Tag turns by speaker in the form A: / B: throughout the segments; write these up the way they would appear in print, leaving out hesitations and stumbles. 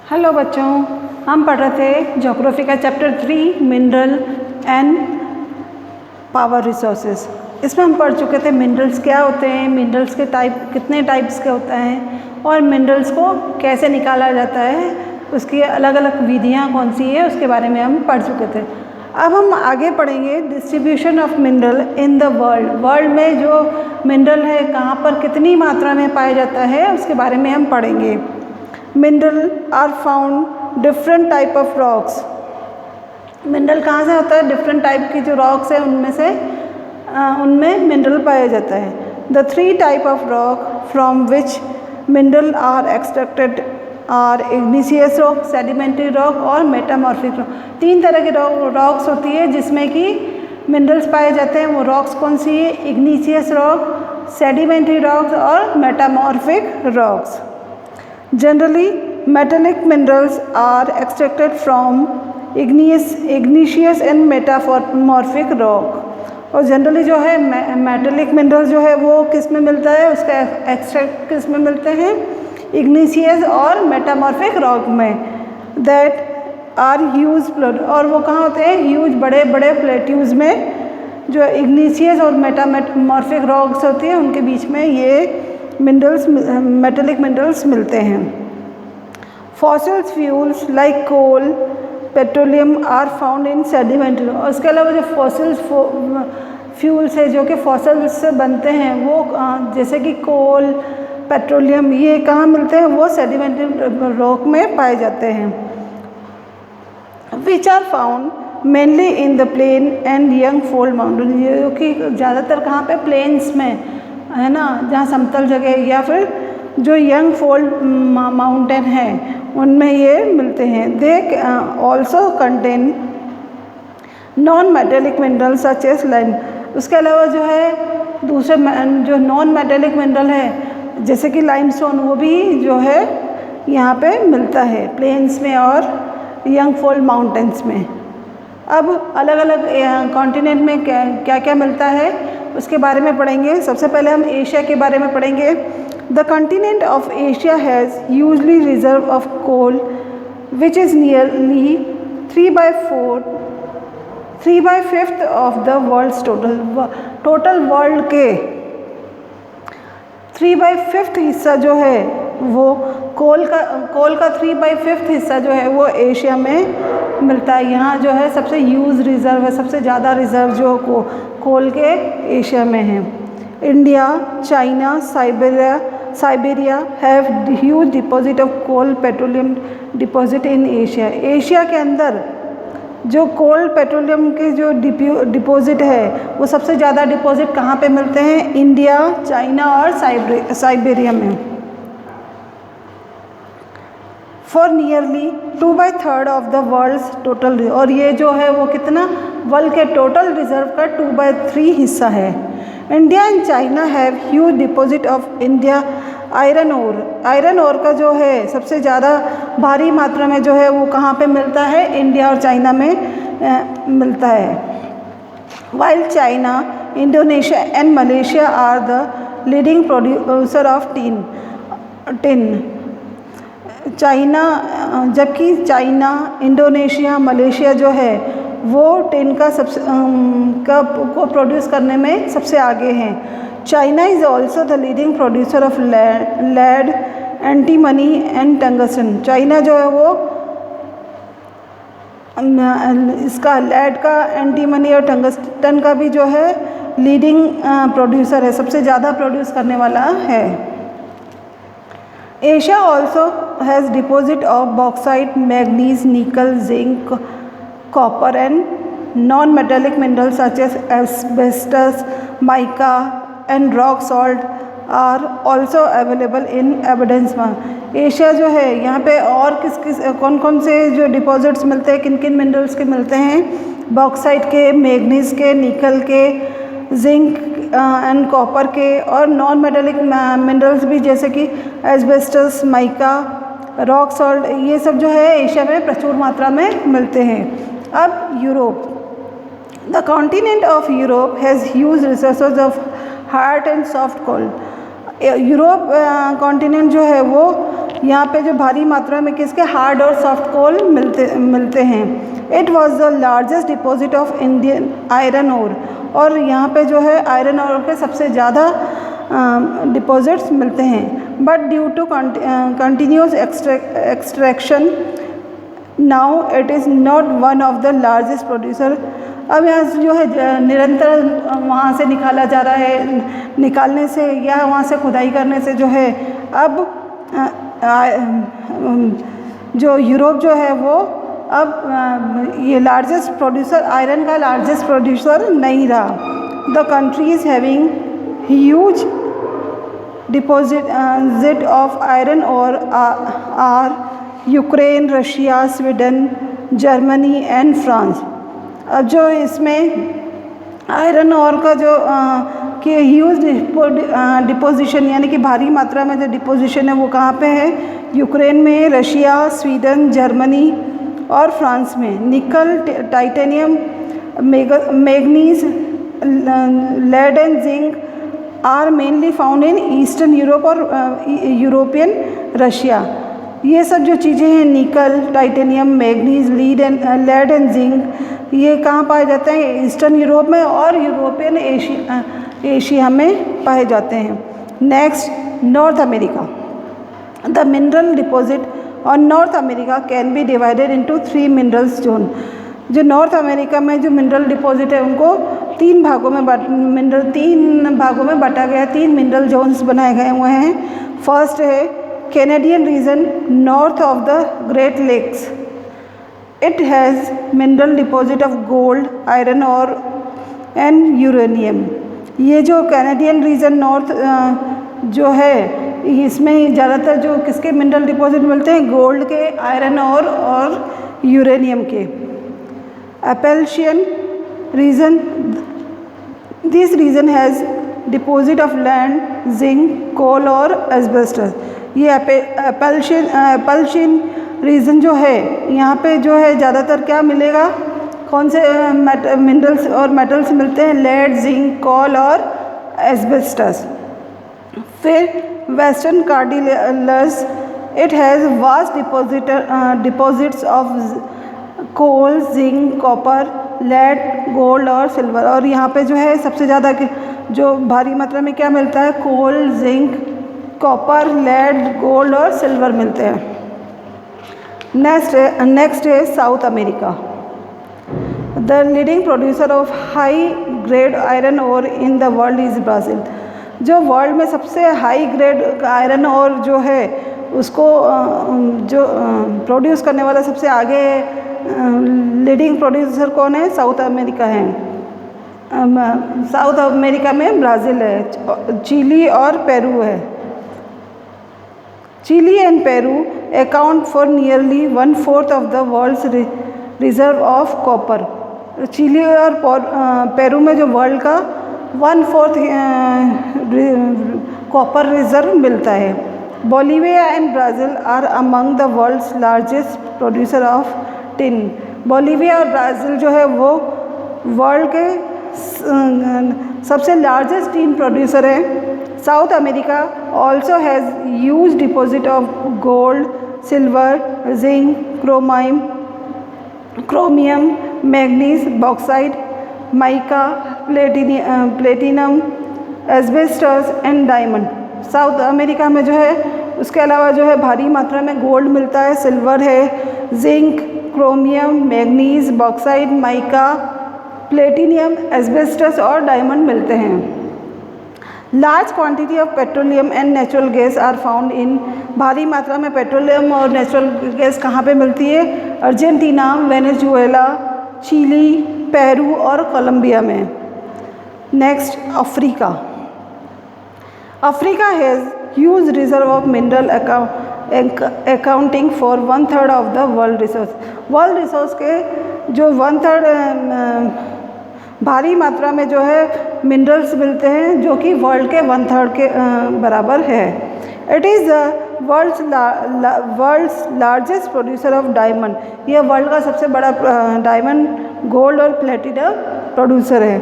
A: Hello बच्चों, हम पढ़ रहे थे ज्योग्राफी का chapter 3 mineral and power resources. इसमें हम पढ़ चुके थे मिनरल्स क्या होते हैं, मिनरल्स के टाइप कितने टाइप्स के होते हैं और मिनरल्स को कैसे निकाला जाता है, उसकी अलग अलग विधियाँ कौन सी है उसके बारे में हम पढ़ चुके थे। अब हम आगे पढ़ेंगे distribution of mineral in the world में जो मिनरल है कहाँ पर कितनी मात्रा में पाया जाता है उसके बारे में हम पढ़ेंगे। Mineral are found different type of rocks. Mineral कहाँ से होता है? डिफरेंट टाइप की जो रॉक्स है उनमें मिनरल पाया जाता है। The 3 type of rock from which mineral are extracted are igneous rock, sedimentary rock और मेटामॉर्फिक रॉक। 3 तरह की रॉक्स होती है जिसमें कि मिनरल्स पाए जाते हैं। वो रॉक्स कौन सी है? इग्निशियस रॉक, सेडिमेंट्री रॉक्स और metamorphic rocks. Generally, metallic minerals are extracted from igneous and metamorphic rock। और जनरली जो है मेटेलिक मिनरल जो है वो किस में मिलता है, उसका एक्सट्रैक्ट किस में मिलते हैं? इग्निशियस और मेटामॉर्फिक रॉक में। दैट आर ह्यूज प्लेट, और वो कहाँ होते हैं? ह्यूज बड़े बड़े प्लेट्यूज में जो इग्निशियस और मेटामॉर्फिक रॉक्स होती हैं उनके बीच में ये मिनरल्स, मेटेलिक मिनरल्स मिलते हैं। Fossils fuels like coal, petroleum are found in sedimentary. और उसके अलावा जो फॉसिल्स फ्यूल्स है जो कि फॉसिल्स से बनते हैं वो जैसे कि कोल, पेट्रोलियम, ये कहाँ मिलते हैं? वो सेडिमेंट्री रॉक में पाए जाते हैं। Which are found mainly in the plain and young fold mountain. ये कि ज़्यादातर कहाँ पे? प्लेन्स में है ना, जहाँ समतल जगह या फिर जो यंग फोल्ड माउंटेन है उनमें ये मिलते हैं। They also contain non metallic mineral such as line. उसके अलावा जो है दूसरे जो नॉन मेटेलिक मिनरल है जैसे कि लाइमस्टोन, वो भी जो है यहाँ पे मिलता है प्लेन्स में और यंग फोल्ड माउंटेन्स में। अब अलग अलग कॉन्टिनेंट में क्या क्या मिलता है उसके बारे में पढ़ेंगे। सबसे पहले हम एशिया के बारे में पढ़ेंगे। The continent of Asia has hugely reserve of coal which is nearly 3/5 of the world's total world के 3/5 हिस्सा जो है वो कोल का 3/5 हिस्सा जो है वो एशिया में मिलता है। यहाँ जो है सबसे ह्यूज रिजर्व है, सबसे ज़्यादा रिजर्व जो कोल के एशिया में है। India, China, Siberia have huge deposit of coal petroleum deposit in Asia. Asia के अंदर जो कोल पेट्रोलियम के जो डिपॉजिट है वो सबसे ज़्यादा डिपॉजिट कहाँ पे मिलते हैं? इंडिया, चाइना और साइबेरिया में। For nearly 2/3 of the world's total, और ये जो है वो कितना? वर्ल्ड के टोटल रिजर्व का 2/3 हिस्सा है। India and China have huge deposit of India iron ore. Iron ore का जो है सबसे ज़्यादा भारी मात्रा में जो है वो कहाँ पे मिलता है? इंडिया और चाइना में मिलता है। While China, Indonesia and Malaysia are the leading producer of tin. China, जबकि चाइना, इंडोनेशिया, मलेशिया जो है वो टिन का को प्रोड्यूस करने में सबसे आगे हैं। China is also the leading producer of lead, antimony and tungsten. China जो है वो इसका लेड का, एंटीमनी और टंगस्टन का भी जो है लीडिंग प्रोड्यूसर है, सबसे ज़्यादा प्रोड्यूस करने वाला है। Asia also has deposit of bauxite, manganese, nickel, zinc, copper and non metallic minerals such as asbestos, mica and rock salt are also available in evidence. Asia जो है यहाँ पे और कौन कौन से जो डिपॉजिट्स मिलते हैं, किन किन मिनरल्स के मिलते हैं? बॉक्साइट के, मैग्नीज के, निकल के, जिंक एंड कॉपर के, और नॉन मेटेलिक मिनरल्स भी जैसे कि एस्बेस्टस, माइका, रॉक सॉल्ट, ये सब जो है एशिया में प्रचुर मात्रा में मिलते हैं। अब Europe, the continent of Europe has huge resources of hard and soft coal. Europe continent जो है वो यहाँ पे जो भारी मात्रा में किसके हार्ड और सॉफ्ट कोल मिलते हैं। It was the largest deposit of Indian iron ore, और यहाँ पे जो है आयरन ओर के सबसे ज़्यादा डिपॉजिट्स मिलते हैं। But due to continuous extraction now it is not one of the largest producer. अब यहाँ से जो है निरंतर वहाँ से निकाला जा रहा है, निकालने से या वहाँ से खुदाई करने से जो है अब जो यूरोप जो है वो अब ये लार्जेस्ट प्रोड्यूसर, आयरन का लार्जेस्ट प्रोड्यूसर नहीं रहा। The country is having huge deposit of iron ore are Ukraine, Russia, Sweden, Germany and France. अब जो इसमें आयरन और का जो कि ह्यूज डिपोजिशन यानी कि भारी मात्रा में जो डिपोजिशन है वो कहाँ पे है? यूक्रेन में, रशिया, स्वीडन, जर्मनी और फ्रांस में। Nickel, titanium, manganese, lead and zinc are mainly found in eastern Europe और यूरोपियन रशिया। ये सब जो चीज़ें हैं nickel, titanium, manganese, lead and zinc, ये कहाँ पाए जाते हैं? ईस्टर्न यूरोप में और यूरोपियन एशिया में पाए जाते हैं। Next, North America. The mineral deposit or North America can be divided into 3 minerals zone. जो नॉर्थ अमेरिका में जो मिनरल डिपॉजिट है उनको 3 भागों में बांटा गया है। 3 मिनरल जोन्स बनाए गए हुए हैं। फर्स्ट है Canadian region north of the Great Lakes. It has mineral deposit of gold, iron और एंड यूरेनियम। ये जो कैनेडियन रीजन नॉर्थ जो है इसमें ज़्यादातर जो किसके मिनरल डिपॉजिट मिलते हैं? गोल्ड के, आयरन और यूरेनियम के। Appalachian region, this region has deposit of land, zinc, coal और asbestos। ये Appalachian रीजन जो है यहाँ पे जो है ज़्यादातर क्या मिलेगा? कौन से मिनरल्स और मेटल्स मिलते हैं? लेड, जिंक, कोल और एस्बेस्टस। फिर western cordilleras, it has vast deposits of coal, zinc, copper, lead, gold और सिल्वर। और यहाँ पे जो है सबसे ज़्यादा जो भारी मात्रा में क्या मिलता है? Coal, zinc, copper, lead, gold और सिल्वर मिलते हैं। नेक्स्ट है South America. The leading producer of high grade iron ore in the world is Brazil. जो वर्ल्ड में सबसे हाई ग्रेड आयरन ओर जो है उसको जो प्रोड्यूस करने वाला सबसे आगे लीडिंग प्रोड्यूसर कौन है? साउथ अमेरिका है। साउथ अमेरिका में ब्राज़ील है, चिली और पेरू है। Chile and Peru account for nearly 1/4 of the world's reserve of copper. Chile और पेरू में जो वर्ल्ड का 1/4 कॉपर रिजर्व मिलता है। Bolivia and Brazil are among the world's largest producer of tin. Bolivia और Brazil जो है वो वर्ल्ड के सबसे लार्जेस्ट टिन प्रोड्यूसर हैं। South America also has huge deposit of gold, silver, zinc, chromium, manganese, bauxite, mica, platinum, asbestos and diamond. South America में जो है उसके अलावा जो है भारी मात्रा में गोल्ड मिलता है, सिल्वर है, zinc, chromium, manganese, bauxite, mica, platinum, asbestos और डायमंड मिलते हैं। Large quantity of petroleum and natural gas are found in. भारी मात्रा में पेट्रोलियम और नेचुरल गैस कहाँ पे मिलती है? अर्जेंटीना, वेनेजुएला, चिली, पेरू और कोलंबिया में। Next, Africa. Africa has huge reserve of mineral accounting for 1/3 of the world resource. World resource के जो 1/3 भारी मात्रा में जो है मिनरल्स मिलते हैं जो कि वर्ल्ड के 1/3 के बराबर है। It is the world's largest producer of diamond. यह वर्ल्ड का सबसे बड़ा डायमंड, गोल्ड और प्लेटिनम प्रोड्यूसर है।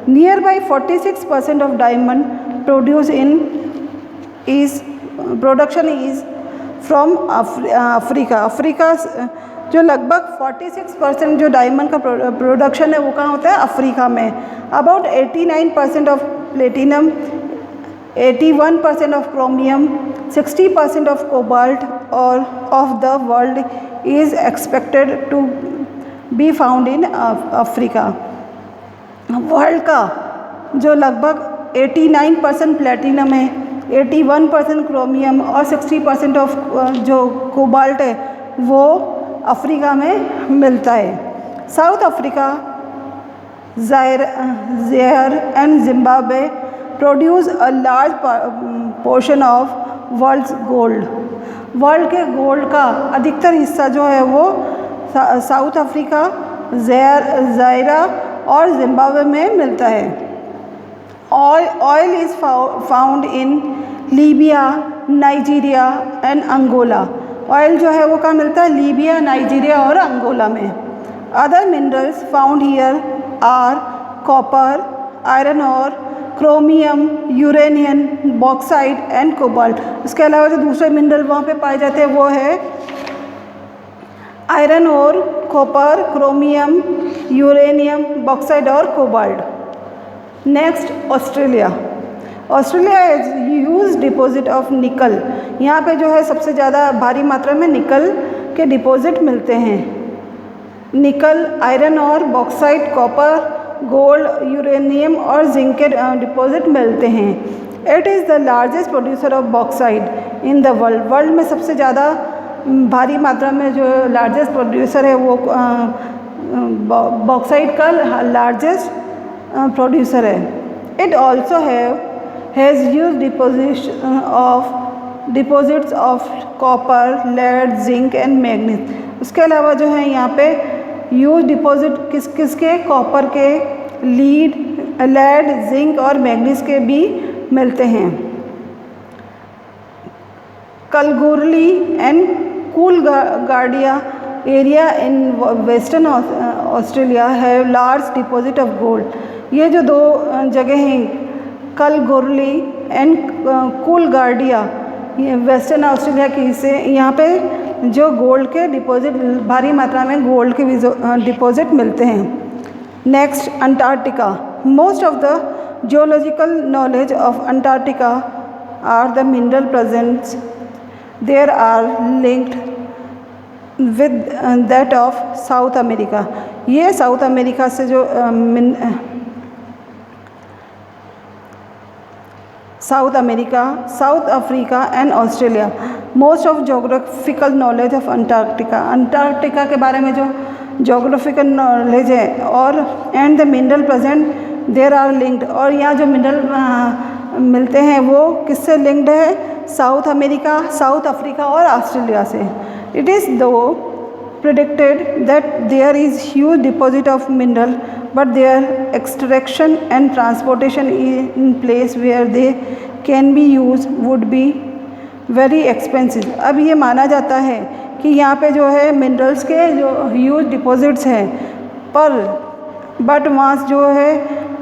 A: Near by 46% of diamond produce in production is from Africa जो लगभग 46% जो डायमंड का प्रोडक्शन है वो कहाँ होता है? अफ्रीका में। About 89% of platinum, 81% of chromium, 60% of cobalt और of the world is expected to be found in Africa. World का जो लगभग 89% प्लेटिनम है, 81% क्रोमियम और 60% ऑफ जो कोबाल्ट है वो अफ्रीका में मिलता है। South Africa, Zaire and Zimbabwe produce a large portion of world's gold. World के गोल्ड का अधिकतर हिस्सा जो है वो साउथ अफ्रीका, ज़ायरा और जिम्बाब्वे में मिलता है। Oil is found in Libya, Nigeria and Angola. Oil जो है वो कहाँ मिलता है? लीबिया, नाइजीरिया और अंगोला में। Other minerals found here are copper, iron और chromium, uranium, bauxite and cobalt. इसके अलावा जो दूसरे मिनरल वहाँ पे पाए जाते हैं वो है आयरन और कॉपर, क्रोमियम, यूरेनियम, बॉक्साइट और cobalt. Next Australia. Australia is huge deposit of निकल। यहाँ पे जो है सबसे ज़्यादा भारी मात्रा में निकल के डिपॉजिट मिलते हैं। निकल, आयरन और बॉक्साइट, कॉपर, गोल्ड, यूरेनियम और जिंक के डिपॉजिट मिलते हैं। It is the largest producer of bauxite in the world. World में सबसे ज़्यादा भारी मात्रा में जो लार्जेस्ट प्रोड्यूसर है वो बॉक्साइट का लार्जेस्ट प्रोड्यूसर है। It also has huge deposits of copper, lead, zinc and manganese. उसके अलावा जो है यहाँ पे ह्यूज डिपॉजिट किसके? कॉपर के, लेड, जिंक और मैग्नीज के भी मिलते हैं। Kalgoorlie and Coolgardie area in western Australia have large deposit of gold. ये जो दो जगह हैं, कलगुरली एंड कूलगार्डिया, ये वेस्टर्न ऑस्ट्रेलिया के हिस्से, यहाँ पे जो गोल्ड के डिपॉजिट, भारी मात्रा में गोल्ड के डिपॉजिट मिलते हैं। Next, Antarctica. Most of the geological knowledge of Antarctica are the mineral presents there are linked with that of South America. ये साउथ अमेरिका से जो South America, South Africa and Australia. Most of geographical knowledge of Antarctica. Antarctica के बारे में जो geographical knowledge है और and the mineral present there are linked, और यहाँ जो मिनरल मिलते हैं वो किससे लिंक्ड है? साउथ अमेरिका, साउथ अफ्रीका और ऑस्ट्रेलिया से। इट इज़ दो predicted that there is huge deposit of mineral, but their extraction and transportation in place where they can be used would be very expensive। अब ये माना जाता है कि यहाँ पे जो है मिनरल्स के जो ह्यूज डिपॉजिट्स हैं, पर बट वहाँ जो है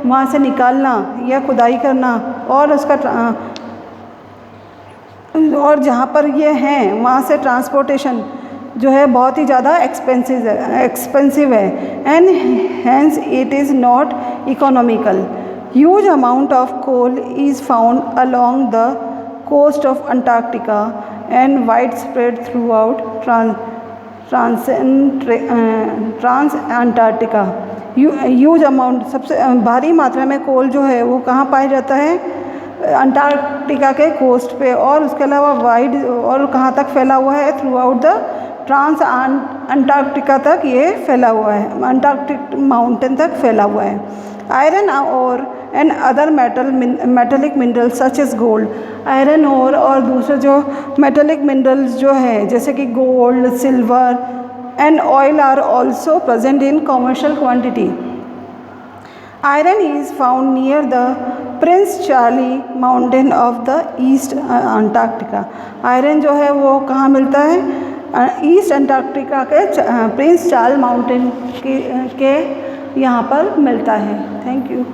A: वहाँ से निकालना या खुदाई करना और उसका और जहाँ पर ये हैं वहाँ से ट्रांसपोर्टेशन जो है बहुत ही ज़्यादा एक्सपेंसिव है and hence it is not economical. Huge amount of coal is found along the coast of Antarctica and widespread throughout trans Antarctica. Huge amount, सबसे भारी मात्रा में कोल जो है वो कहाँ पाया जाता है? अंटार्कटिका के कोस्ट पे, और उसके अलावा वाइड और कहाँ तक फैला हुआ है? Throughout the trans Antarctica तक ये फैला हुआ है, अंटार्कटिक माउंटेन तक फैला हुआ है। आयरन और and other metallic minerals such as gold. Iron और दूसरे जो मेटलिक मिनरल्स जो है जैसे कि gold, silver and oil are also present in commercial quantity. Iron is found near the Prince Charlie Mountain of the East Antarctica. Iron जो है वो कहाँ मिलता है? ईस्ट अंटार्कटिका के प्रिंस चार्ल माउंटेन के यहाँ पर मिलता है। Thank you.